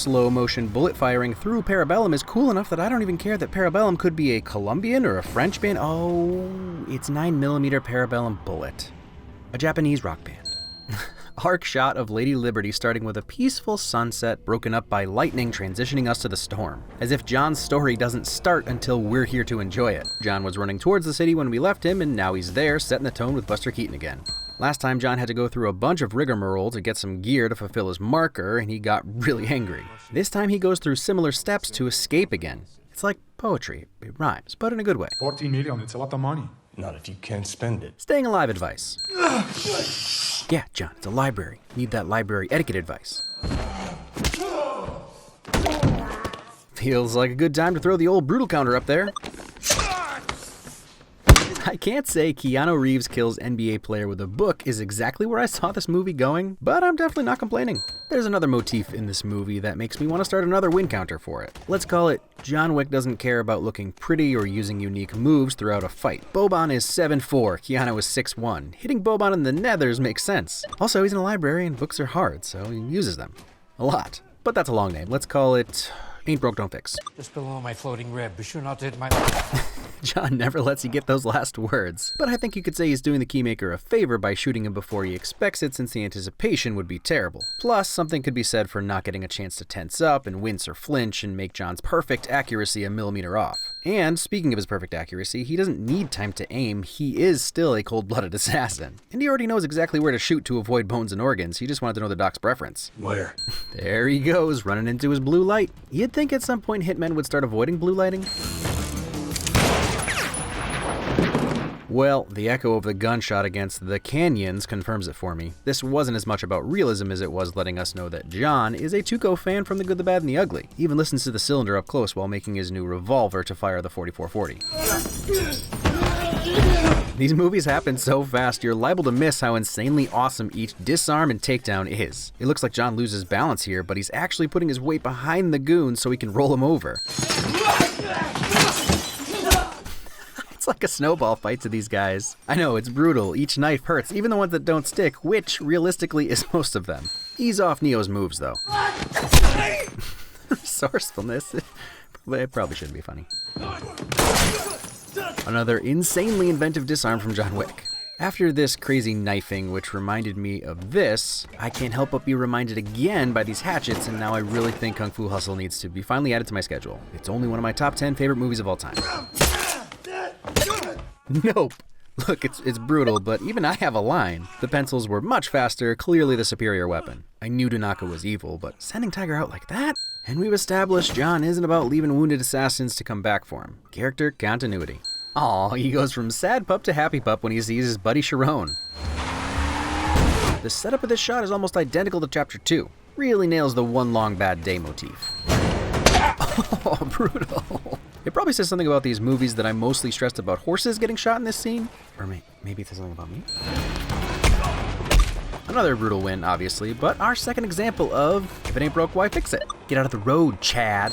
slow-motion bullet firing through Parabellum is cool enough that I don't even care that Parabellum could be a Colombian or a French band. Oh, it's 9mm Parabellum Bullet, a Japanese rock band. Arc shot of Lady Liberty starting with a peaceful sunset broken up by lightning transitioning us to the storm. As if John's story doesn't start until we're here to enjoy it. John was running towards the city when we left him, and now he's there, setting the tone with Buster Keaton again. Last time John had to go through a bunch of rigmarole to get some gear to fulfill his marker, and he got really angry. This time he goes through similar steps to escape again. It's like poetry. It rhymes, but in a good way. 14 million, it's a lot of money. Not if you can't spend it. Staying alive advice. Yeah, John, it's a library. Need that library etiquette advice. Feels like a good time to throw the old brutal counter up there. I can't say Keanu Reeves kills NBA player with a book is exactly where I saw this movie going, but I'm definitely not complaining. There's another motif in this movie that makes me want to start another win counter for it. Let's call it John Wick doesn't care about looking pretty or using unique moves throughout a fight. Boban is 7'4", Keanu is 6'1". Hitting Boban in the nethers makes sense. Also, he's in a library and books are hard, so he uses them. A lot. But that's a long name. Let's call it Ain't Broke, Don't Fix. Just below my floating rib. Be sure not to hit my... John never lets you get those last words. But I think you could say he's doing the Keymaker a favor by shooting him before he expects it, since the anticipation would be terrible. Plus, something could be said for not getting a chance to tense up and wince or flinch and make John's perfect accuracy a millimeter off. And speaking of his perfect accuracy, he doesn't need time to aim. He is still a cold-blooded assassin. And he already knows exactly where to shoot to avoid bones and organs. He just wanted to know the doc's preference. Where? There he goes, running into his blue light. You'd think at some point hitmen would start avoiding blue lighting. Well, the echo of the gunshot against the canyons confirms it for me. This wasn't as much about realism as it was letting us know that John is a Tuco fan from The Good, the Bad, and the Ugly. He even listens to the cylinder up close while making his new revolver to fire the 4440. These movies happen so fast, you're liable to miss how insanely awesome each disarm and takedown is. It looks like John loses balance here, but he's actually putting his weight behind the goon so he can roll him over. It's like a snowball fight to these guys. I know, it's brutal. Each knife hurts, even the ones that don't stick, which, realistically, is most of them. Ease off Neo's moves, though. Resourcefulness. It probably shouldn't be funny. Another insanely inventive disarm from John Wick. After this crazy knifing, which reminded me of this, I can't help but be reminded again by these hatchets, and now I really think Kung Fu Hustle needs to be finally added to my schedule. It's only one of my top 10 favorite movies of all time. Nope. Look, it's brutal, but even I have a line. The pencils were much faster, clearly the superior weapon. I knew Tanaka was evil, but sending Tiger out like that? And we've established John isn't about leaving wounded assassins to come back for him. Character continuity. Aw, he goes from sad pup to happy pup when he sees his buddy Sharon. The setup of this shot is almost identical to Chapter 2. Really nails the one long bad day motif. Oh, brutal. It probably says something about these movies that I'm mostly stressed about horses getting shot in this scene. Or maybe it says something about me. Another brutal win, obviously, but our second example of, if it ain't broke, why fix it? Get out of the road, Chad.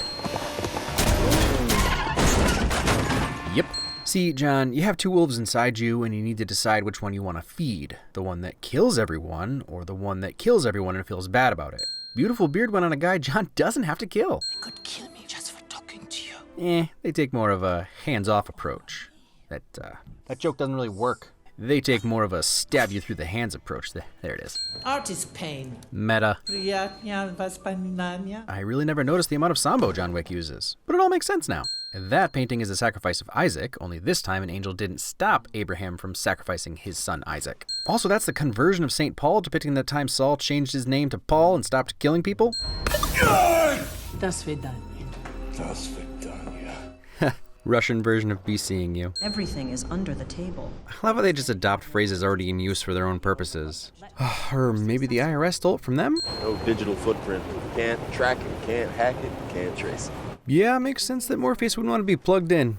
Yep. See, John, you have two wolves inside you, and you need to decide which one you want to feed. The one that kills everyone, or the one that kills everyone and feels bad about it. Beautiful beard went on a guy John doesn't have to kill. They could kill me just for talking to you. They take more of a hands-off approach. That joke doesn't really work. They take more of a stab you through the hands approach. There it is. Art is pain. Meta. I really never noticed the amount of sambo John Wick uses, but it all makes sense now. That painting is the sacrifice of Isaac, only this time an angel didn't stop Abraham from sacrificing his son Isaac. Also, that's the conversion of St. Paul, depicting the time Saul changed his name to Paul and stopped killing people. Das Vidanya. Das Vidanya. Russian version of be seeing you. Everything is under the table. I love how they just adopt phrases already in use for their own purposes. Or maybe the IRS stole it from them? No digital footprint. Can't track it, can't hack it, can't trace it. Yeah, it makes sense that Morpheus wouldn't want to be plugged in.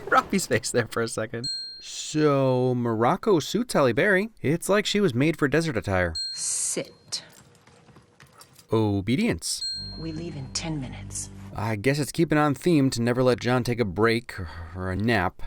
Robbie's face there for a second. So, Morocco suits Halle Berry. It's like she was made for desert attire. Sit. Obedience. We leave in 10 minutes. I guess it's keeping on theme to never let John take a break or a nap.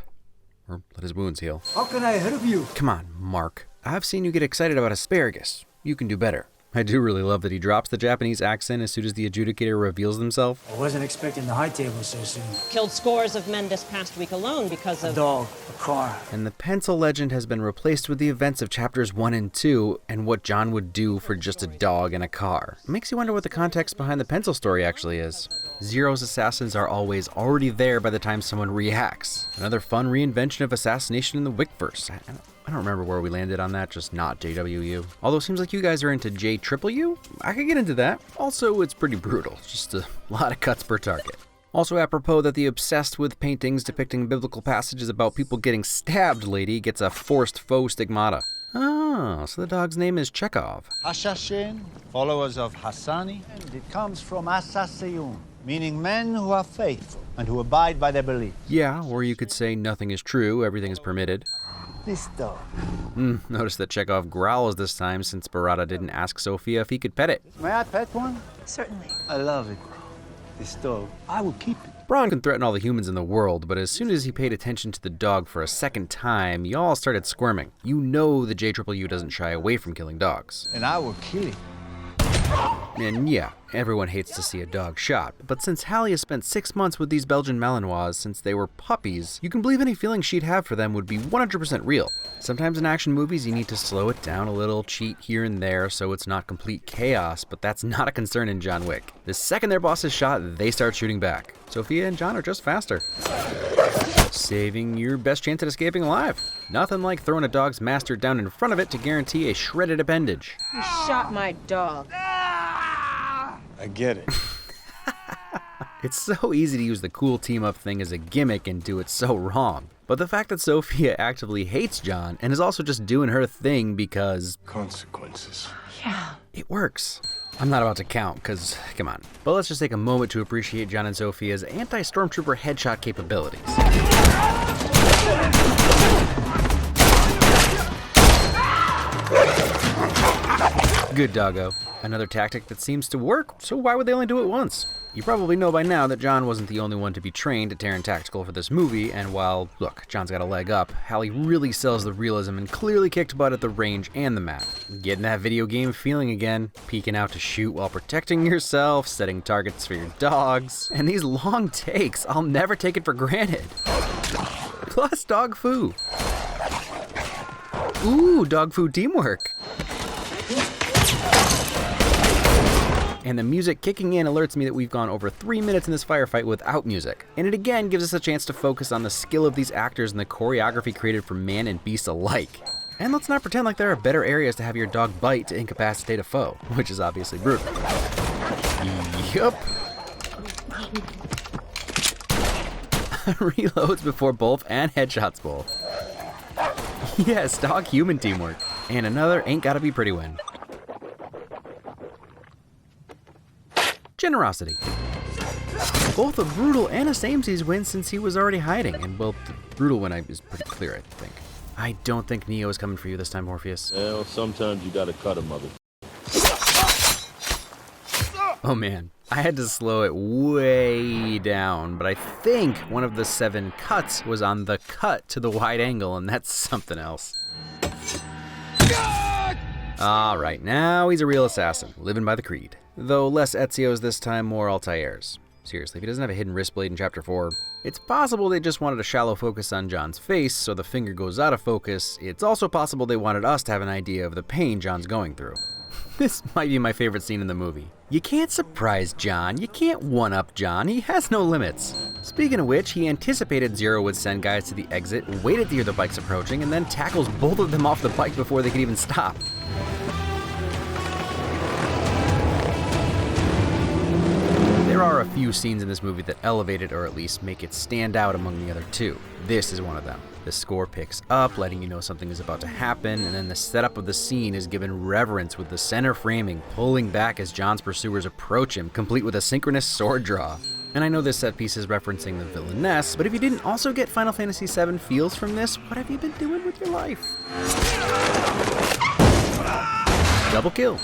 Or let his wounds heal. How can I help you? Come on, Mark. I've seen you get excited about asparagus. You can do better. I do really love that he drops the Japanese accent as soon as the adjudicator reveals himself. I wasn't expecting the high table so soon. Killed scores of men this past week alone because A of... dog, a car. And the pencil legend has been replaced with the events of chapters 1 and 2 and what John would do for just a dog and a car. It makes you wonder what the context behind the pencil story actually is. Zero's assassins are always already there by the time someone reacts. Another fun reinvention of assassination in the Wickverse. I don't remember where we landed on that, just not JWU. Although it seems like you guys are into JWU. I could get into that. Also, it's pretty brutal. Just a lot of cuts per target. Also apropos that the obsessed with paintings depicting biblical passages about people getting stabbed lady gets a forced faux stigmata. Oh, so the dog's name is Chekhov. Hashashin, followers of Hassani, and it comes from Asasiyun, meaning men who are faithful and who abide by their beliefs. Yeah, or you could say nothing is true, everything is permitted. This dog. Notice that Chekhov growls this time since Barada didn't ask Sophia if he could pet it. May I pet one? Certainly. I love it. This dog, I will keep it. Braun can threaten all the humans in the world, but as soon as he paid attention to the dog for a second time, y'all started squirming. You know the JWU doesn't shy away from killing dogs. And I will kill it. And yeah, everyone hates to see a dog shot, but since Hallie has spent 6 months with these Belgian Malinois since they were puppies, you can believe any feeling she'd have for them would be 100% real. Sometimes in action movies you need to slow it down a little, cheat here and there so it's not complete chaos, but that's not a concern in John Wick. The second their boss is shot, they start shooting back. Sophia and John are just faster. Saving your best chance at escaping alive. Nothing like throwing a dog's master down in front of it to guarantee a shredded appendage. You shot my dog. I get it. It's so easy to use the cool team-up thing as a gimmick and do it so wrong. But the fact that Sophia actively hates John and is also just doing her thing because... Consequences. Yeah. it works. I'm not about to count, because, come on. But let's just take a moment to appreciate John and Sophia's anti-stormtrooper headshot capabilities. Good doggo. Another tactic that seems to work, so why would they only do it once? You probably know by now that John wasn't the only one to be trained at Terran Tactical for this movie, and while, look, John's got a leg up, Hallie really sells the realism and clearly kicked butt at the range and the map. Getting that video game feeling again, peeking out to shoot while protecting yourself, setting targets for your dogs, and these long takes, I'll never take it for granted. Plus dog foo. Ooh, dog food teamwork. And the music kicking in alerts me that we've gone over 3 minutes in this firefight without music. And it again gives us a chance to focus on the skill of these actors and the choreography created for man and beast alike. And let's not pretend like there are better areas to have your dog bite to incapacitate a foe, which is obviously brutal. Yup. Reloads before both and headshots both. Yes, dog-human teamwork. And another ain't gotta be pretty win. Generosity. Both a brutal and a samesies win since he was already hiding, and well, the brutal win is pretty clear, I think. I don't think Neo is coming for you this time, Morpheus. Well, sometimes you gotta cut a mother. Oh man, I had to slow it way down, but I think one of the 7 cuts was on the cut to the wide angle, and that's something else. Alright, now he's a real assassin, living by the creed. Though less Ezio's this time, more Altair's. Seriously, if he doesn't have a hidden wrist blade in Chapter 4, it's possible they just wanted a shallow focus on John's face so the finger goes out of focus. It's also possible they wanted us to have an idea of the pain John's going through. This might be my favorite scene in the movie. You can't surprise John, you can't one-up John, he has no limits. Speaking of which, he anticipated Zero would send guys to the exit, waited to hear the bikes approaching, and then tackles both of them off the bike before they could even stop. There are a few scenes in this movie that elevate it or at least make it stand out among the other two. This is one of them. The score picks up, letting you know something is about to happen, and then the setup of the scene is given reverence with the center framing pulling back as John's pursuers approach him, complete with a synchronous sword draw. And I know this set piece is referencing the villainess, but if you didn't also get Final Fantasy VII feels from this, what have you been doing with your life? Double kill.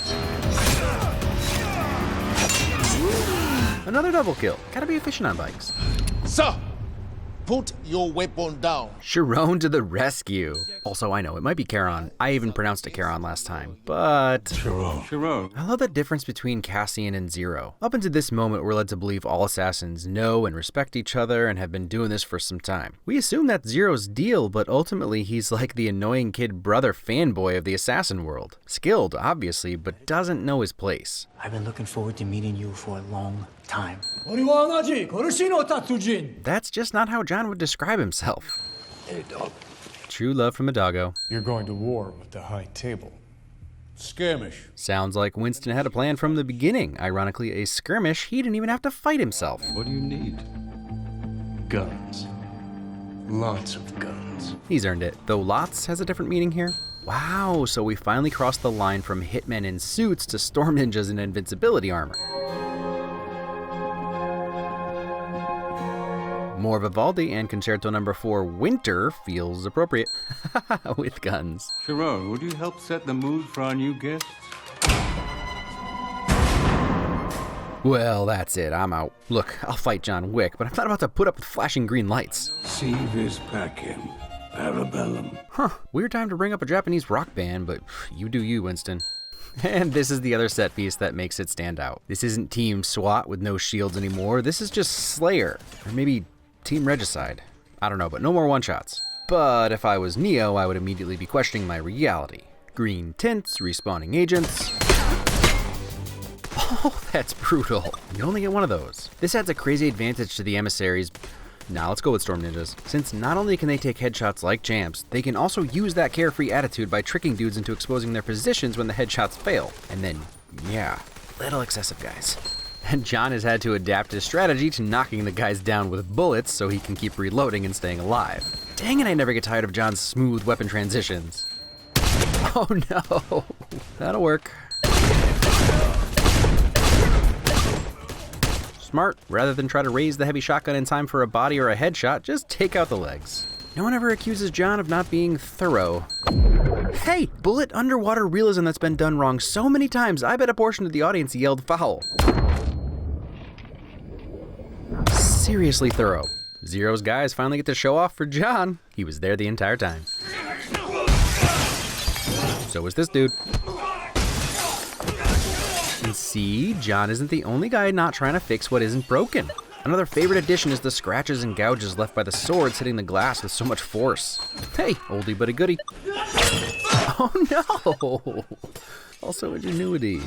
Another double kill. Gotta be efficient on bikes. Sir, put your weapon down. Chiron to the rescue. Also, I know, it might be Charon. I even pronounced it Charon last time, but... Sharon. I love that difference between Cassian and Zero. Up until this moment, we're led to believe all assassins know and respect each other and have been doing this for some time. We assume that's Zero's deal, but ultimately he's like the annoying kid brother fanboy of the assassin world. Skilled, obviously, but doesn't know his place. I've been looking forward to meeting you for a long time. That's just not how John would describe himself. Hey, dog. True love from a doggo. You're going to war with the High Table. Skirmish. Sounds like Winston had a plan from the beginning. Ironically, a skirmish he didn't even have to fight himself. What do you need? Guns. Lots of guns. He's earned it, though lots has a different meaning here. Wow, so we finally crossed the line from hitmen in suits to storm ninjas in invincibility armor. More Vivaldi and Concerto No. 4 Winter feels appropriate with guns. Sharon, would you help set the mood for our new guests? Well, that's it, I'm out. Look, I'll fight John Wick, but I'm not about to put up with flashing green lights. See this pack him. Parabellum. Huh, weird time to bring up a Japanese rock band, but you do you, Winston. And this is the other set piece that makes it stand out. This isn't Team SWAT with no shields anymore, this is just Slayer, or maybe Team Regicide. I don't know, but no more one-shots. But if I was Neo, I would immediately be questioning my reality. Green tints, respawning agents. Oh, that's brutal. You only get one of those. This adds a crazy advantage to the emissaries. Now let's go with Storm Ninjas. Since not only can they take headshots like champs, they can also use that carefree attitude by tricking dudes into exposing their positions when the headshots fail. And then, yeah, little excessive guys. And John has had to adapt his strategy to knocking the guys down with bullets so he can keep reloading and staying alive. Dang it, I never get tired of John's smooth weapon transitions. Oh no, that'll work. Smart, rather than try to raise the heavy shotgun in time for a body or a headshot, just take out the legs. No one ever accuses John of not being thorough. Hey, bullet underwater realism that's been done wrong so many times, I bet a portion of the audience yelled foul. Seriously thorough. Zero's guys finally get to show off for John. He was there the entire time. So was this dude. And see, John isn't the only guy not trying to fix what isn't broken. Another favorite addition is the scratches and gouges left by the swords hitting the glass with so much force. Hey, oldie but a goodie. Oh no! Also ingenuity.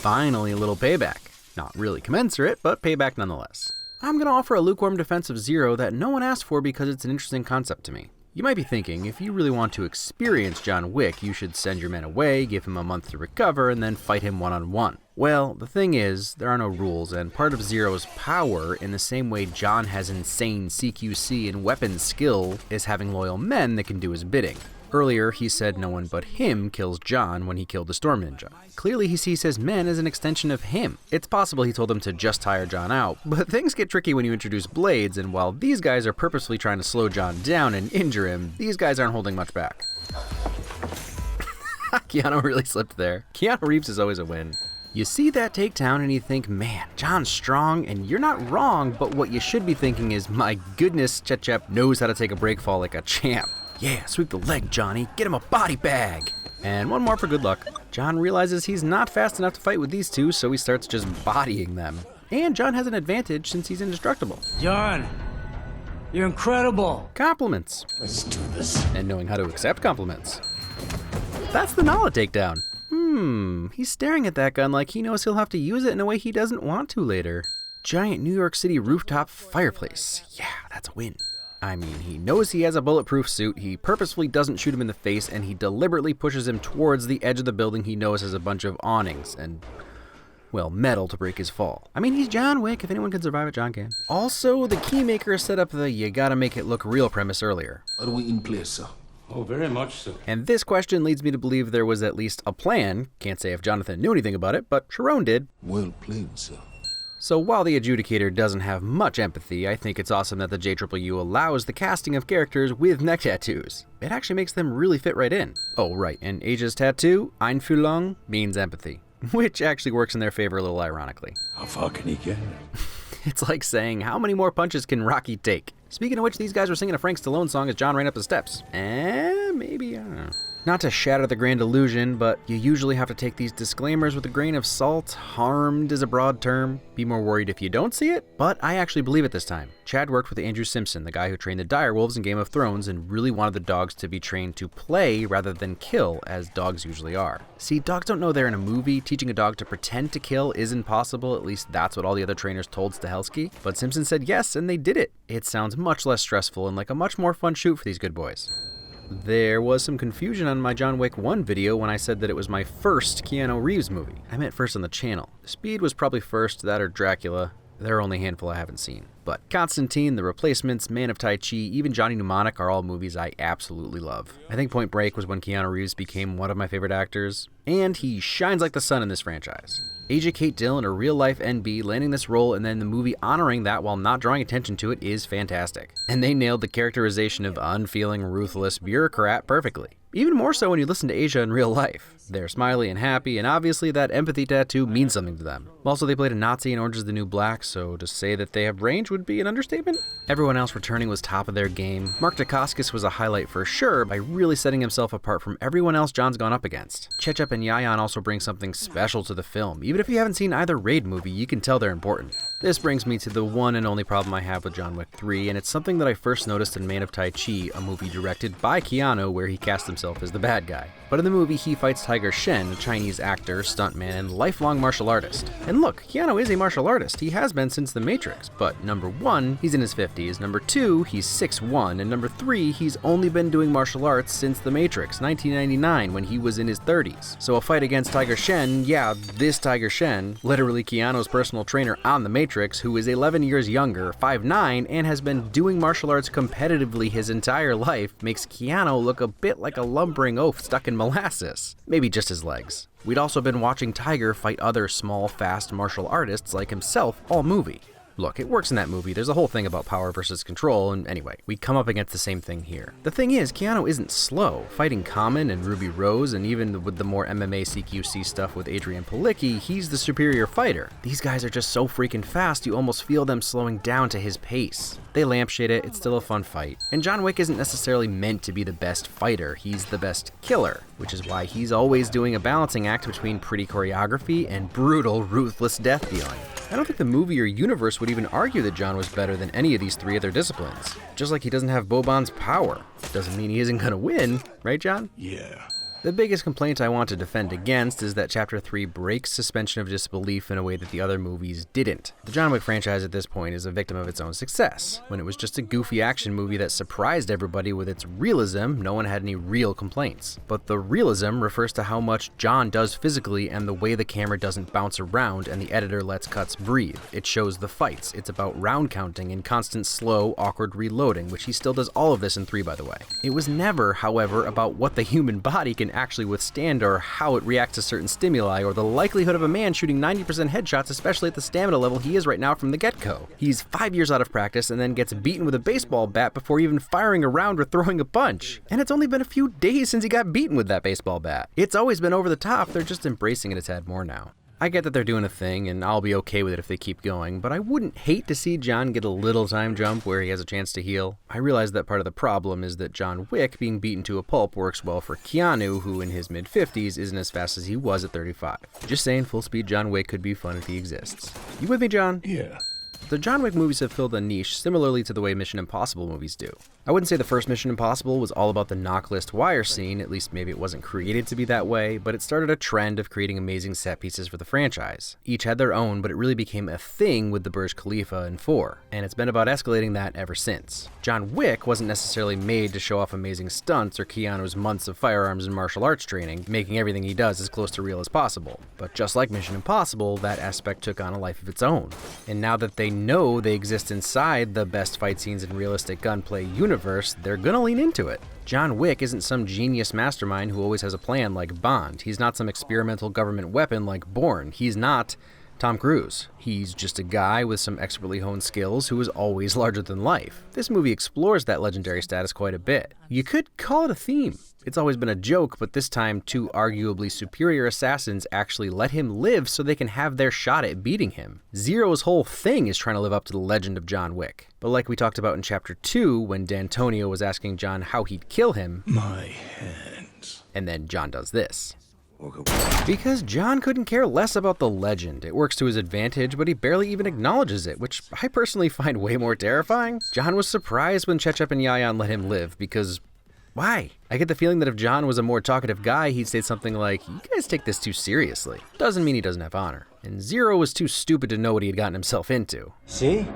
Finally a little payback. Not really commensurate, but payback nonetheless. I'm gonna offer a lukewarm defense of Zero that no one asked for because it's an interesting concept to me. You might be thinking, if you really want to experience John Wick, you should send your men away, give him a month to recover, and then fight him one-on-one. Well, the thing is, there are no rules, and part of Zero's power, in the same way John has insane CQC and weapons skill, is having loyal men that can do his bidding. Earlier, he said no one but him kills John when he killed the Storm Ninja. Clearly, he sees his men as an extension of him. It's possible he told them to just tire John out, but things get tricky when you introduce blades, and while these guys are purposefully trying to slow John down and injure him, these guys aren't holding much back. Keanu really slipped there. Keanu Reeves is always a win. You see that takedown and you think, man, John's strong, and you're not wrong, but what you should be thinking is, my goodness, Chet knows how to take a break fall like a champ. Yeah, sweep the leg, Johnny. Get him a body bag. And one more for good luck. John realizes he's not fast enough to fight with these two, so he starts just bodying them. And John has an advantage since he's indestructible. John, you're incredible. Compliments. Let's do this. And knowing how to accept compliments. That's the Nala takedown. He's staring at that gun like he knows he'll have to use it in a way he doesn't want to later. Giant New York City rooftop fireplace. Yeah, that's a win. I mean, he knows he has a bulletproof suit, he purposefully doesn't shoot him in the face, and he deliberately pushes him towards the edge of the building he knows has a bunch of awnings and, well, metal to break his fall. I mean, he's John Wick. If anyone can survive it, John can. Also, the Keymaker set up the you gotta make it look real premise earlier. Are we in place, sir? Oh, very much so. And this question leads me to believe there was at least a plan. Can't say if Jonathan knew anything about it, but Sharon did. Well played, sir. So while the adjudicator doesn't have much empathy, I think it's awesome that the JWU allows the casting of characters with neck tattoos. It actually makes them really fit right in. Oh right, and Asia's tattoo, Einfühlung, means empathy, which actually works in their favor a little ironically. How far can he get? It's like saying, how many more punches can Rocky take? Speaking of which, these guys were singing a Frank Stallone song as John ran up the steps. Maybe, I don't know. Not to shatter the grand illusion, but you usually have to take these disclaimers with a grain of salt. Harmed is a broad term. Be more worried if you don't see it, but I actually believe it this time. Chad worked with Andrew Simpson, the guy who trained the direwolves in Game of Thrones, and really wanted the dogs to be trained to play rather than kill, as dogs usually are. See, dogs don't know they're in a movie. Teaching a dog to pretend to kill is impossible, at least that's what all the other trainers told Stahelski. But Simpson said yes, and they did it. It sounds much less stressful and like a much more fun shoot for these good boys. There was some confusion on my John Wick 1 video when I said that it was my first Keanu Reeves movie. I meant first on the channel. Speed was probably first, that or Dracula. There are only a handful I haven't seen. But Constantine, The Replacements, Man of Tai Chi, even Johnny Mnemonic are all movies I absolutely love. I think Point Break was when Keanu Reeves became one of my favorite actors, and he shines like the sun in this franchise. Agent Kate Dillon, a real-life NB, landing this role and then the movie honoring that while not drawing attention to it is fantastic. And they nailed the characterization of unfeeling, ruthless bureaucrat perfectly. Even more so when you listen to Asia in real life. They're smiley and happy, and obviously that empathy tattoo means something to them. Also, they played a Nazi in Orange is the New Black, so to say that they have range would be an understatement. Everyone else returning was top of their game. Mark Dacascos was a highlight for sure by really setting himself apart from everyone else John's gone up against. Chechep and Yayan also bring something special to the film. Even if you haven't seen either Raid movie, you can tell they're important. This brings me to the one and only problem I have with John Wick 3, and it's something that I first noticed in Man of Tai Chi, a movie directed by Keanu where he cast himself as the bad guy. But in the movie, he fights Tiger Shen, a Chinese actor, stuntman, and lifelong martial artist. And look, Keanu is a martial artist. He has been since The Matrix. But number 1, he's in his 50s. Number 2, he's 6'1". And number 3, he's only been doing martial arts since The Matrix, 1999, when he was in his 30s. So a fight against Tiger Shen, yeah, this Tiger Shen, literally Keanu's personal trainer on The Matrix, who is 11 years younger, 5'9", and has been doing martial arts competitively his entire life, makes Keanu look a bit like a lumbering oaf stuck in molasses. Maybe just his legs. We'd also been watching Tiger fight other small, fast martial artists like himself all movie. Look, it works in that movie. There's a whole thing about power versus control, and anyway, we come up against the same thing here. The thing is, Keanu isn't slow. Fighting Common and Ruby Rose, and even with the more MMA CQC stuff with Adrian Palicki, he's the superior fighter. These guys are just so freaking fast, you almost feel them slowing down to his pace. They lampshade it, it's still a fun fight. And John Wick isn't necessarily meant to be the best fighter, he's the best killer, which is why he's always doing a balancing act between pretty choreography and brutal, ruthless death dealing. I don't think the movie or universe would even argue that John was better than any of these three other disciplines. Just like he doesn't have Boban's power. Doesn't mean he isn't gonna win, right, John? Yeah. The biggest complaint I want to defend against is that Chapter 3 breaks suspension of disbelief in a way that the other movies didn't. The John Wick franchise at this point is a victim of its own success. When it was just a goofy action movie that surprised everybody with its realism, no one had any real complaints. But the realism refers to how much John does physically and the way the camera doesn't bounce around and the editor lets cuts breathe. It shows the fights. It's about round counting and constant slow, awkward reloading, which he still does all of this in 3, by the way. It was never, however, about what the human body can actually withstand or how it reacts to certain stimuli or the likelihood of a man shooting 90% headshots, especially at the stamina level he is right now from the get-go. He's 5 years out of practice and then gets beaten with a baseball bat before even firing a round or throwing a punch. And it's only been a few days since he got beaten with that baseball bat. It's always been over the top, they're just embracing it a tad more now. I get that they're doing a thing, and I'll be okay with it if they keep going, but I wouldn't hate to see John get a little time jump where he has a chance to heal. I realize that part of the problem is that John Wick being beaten to a pulp works well for Keanu, who in his mid-50s isn't as fast as he was at 35. Just saying, full-speed John Wick could be fun if he exists. You with me, John? Yeah. The John Wick movies have filled a niche similarly to the way Mission Impossible movies do. I wouldn't say the first Mission Impossible was all about the knock list wire scene, at least maybe it wasn't created to be that way, but it started a trend of creating amazing set pieces for the franchise. Each had their own, but it really became a thing with the Burj Khalifa in 4, and it's been about escalating that ever since. John Wick wasn't necessarily made to show off amazing stunts or Keanu's months of firearms and martial arts training, making everything he does as close to real as possible. But just like Mission Impossible, that aspect took on a life of its own. And now that they know they exist inside the best fight scenes in realistic gunplay universe, they're gonna lean into it. John Wick isn't some genius mastermind who always has a plan like Bond. He's not some experimental government weapon like Bourne. He's not Tom Cruise. He's just a guy with some expertly honed skills who is always larger than life. This movie explores that legendary status quite a bit. You could call it a theme. It's always been a joke, but this time 2 arguably superior assassins actually let him live so they can have their shot at beating him. Zero's whole thing is trying to live up to the legend of John Wick. But like we talked about in Chapter 2, when D'Antonio was asking John how he'd kill him, My hands. and then John does this. Because John couldn't care less about the legend. It works to his advantage, but he barely even acknowledges it, which I personally find way more terrifying. John was surprised when Chechep and Yayan let him live, because why? I get the feeling that if John was a more talkative guy, he'd say something like, "You guys take this too seriously." Doesn't mean he doesn't have honor. And Zero was too stupid to know what he had gotten himself into. See?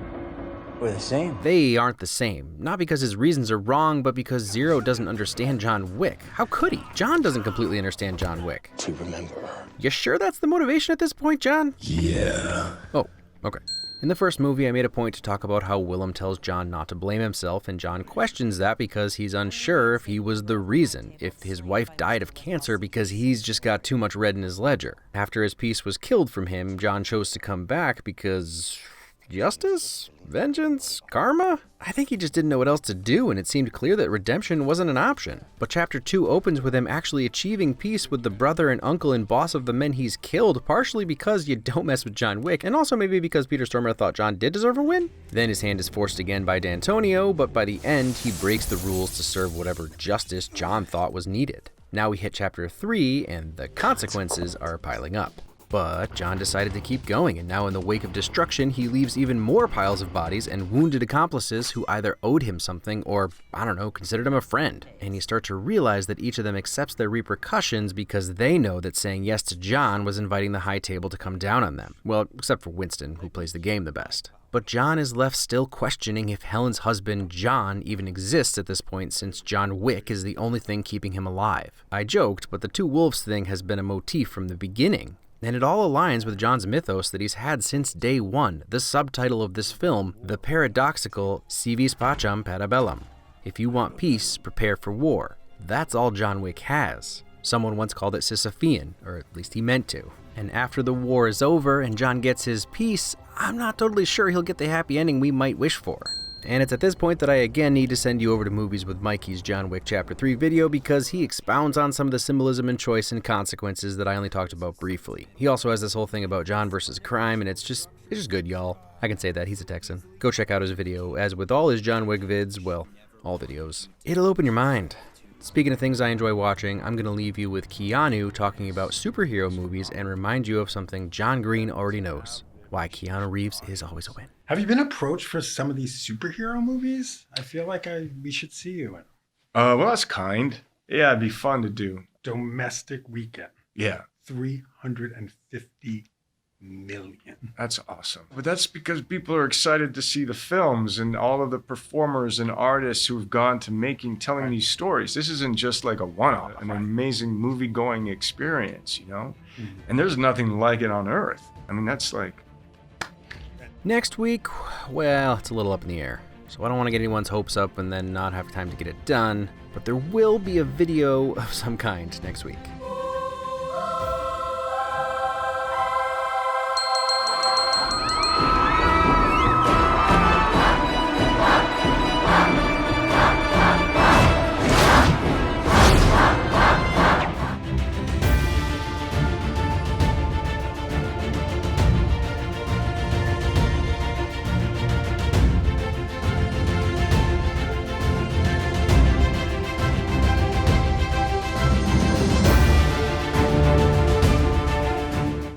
We're the same. They aren't the same. Not because his reasons are wrong, but because Zero doesn't understand John Wick. How could he? John doesn't completely understand John Wick. To remember. You sure that's the motivation at this point, John? Yeah. Oh, okay. In the first movie, I made a point to talk about how Willem tells John not to blame himself, and John questions that because he's unsure if he was the reason, if his wife died of cancer because he's just got too much red in his ledger. After his piece was killed from him, John chose to come back because justice? Vengeance? Karma? I think he just didn't know what else to do, and it seemed clear that redemption wasn't an option. But Chapter 2 opens with him actually achieving peace with the brother and uncle and boss of the men he's killed, partially because you don't mess with John Wick, and also maybe because Peter Stormare thought John did deserve a win. Then his hand is forced again by D'Antonio, but by the end, he breaks the rules to serve whatever justice John thought was needed. Now we hit Chapter 3, and the consequences are piling up. But John decided to keep going, and now in the wake of destruction, he leaves even more piles of bodies and wounded accomplices who either owed him something or, I don't know, considered him a friend. And you start to realize that each of them accepts their repercussions because they know that saying yes to John was inviting the High Table to come down on them. Well, except for Winston, who plays the game the best. But John is left still questioning if Helen's husband, John, even exists at this point, since John Wick is the only thing keeping him alive. I joked, but the 2 wolves thing has been a motif from the beginning. And it all aligns with John's mythos that he's had since day 1, the subtitle of this film, the paradoxical Si vis pacem parabellum. If you want peace, prepare for war. That's all John Wick has. Someone once called it Sisyphean, or at least he meant to. And after the war is over and John gets his peace, I'm not totally sure he'll get the happy ending we might wish for. And it's at this point that I again need to send you over to Movies with Mikey's John Wick Chapter 3 video because he expounds on some of the symbolism and choice and consequences that I only talked about briefly. He also has this whole thing about John versus crime, and it's just good, y'all. I can say that, he's a Texan. Go check out his video. As with all his John Wick vids, well, all videos. It'll open your mind. Speaking of things I enjoy watching, I'm going to leave you with Keanu talking about superhero movies and remind you of something John Green already knows. Why Keanu Reeves is always a win. Have you been approached for some of these superhero movies? I feel like we should see you in. Well, that's kind. Yeah, it'd be fun to do. Domestic Weekend. Yeah. 350 million. That's awesome. But that's because people are excited to see the films and all of the performers and artists who've gone to telling these stories. This isn't just like a one-off, an amazing movie-going experience, you know? Mm-hmm. And there's nothing like it on Earth. I mean, that's like... Next week, well, it's a little up in the air. So I don't want to get anyone's hopes up and then not have time to get it done. But there will be a video of some kind next week.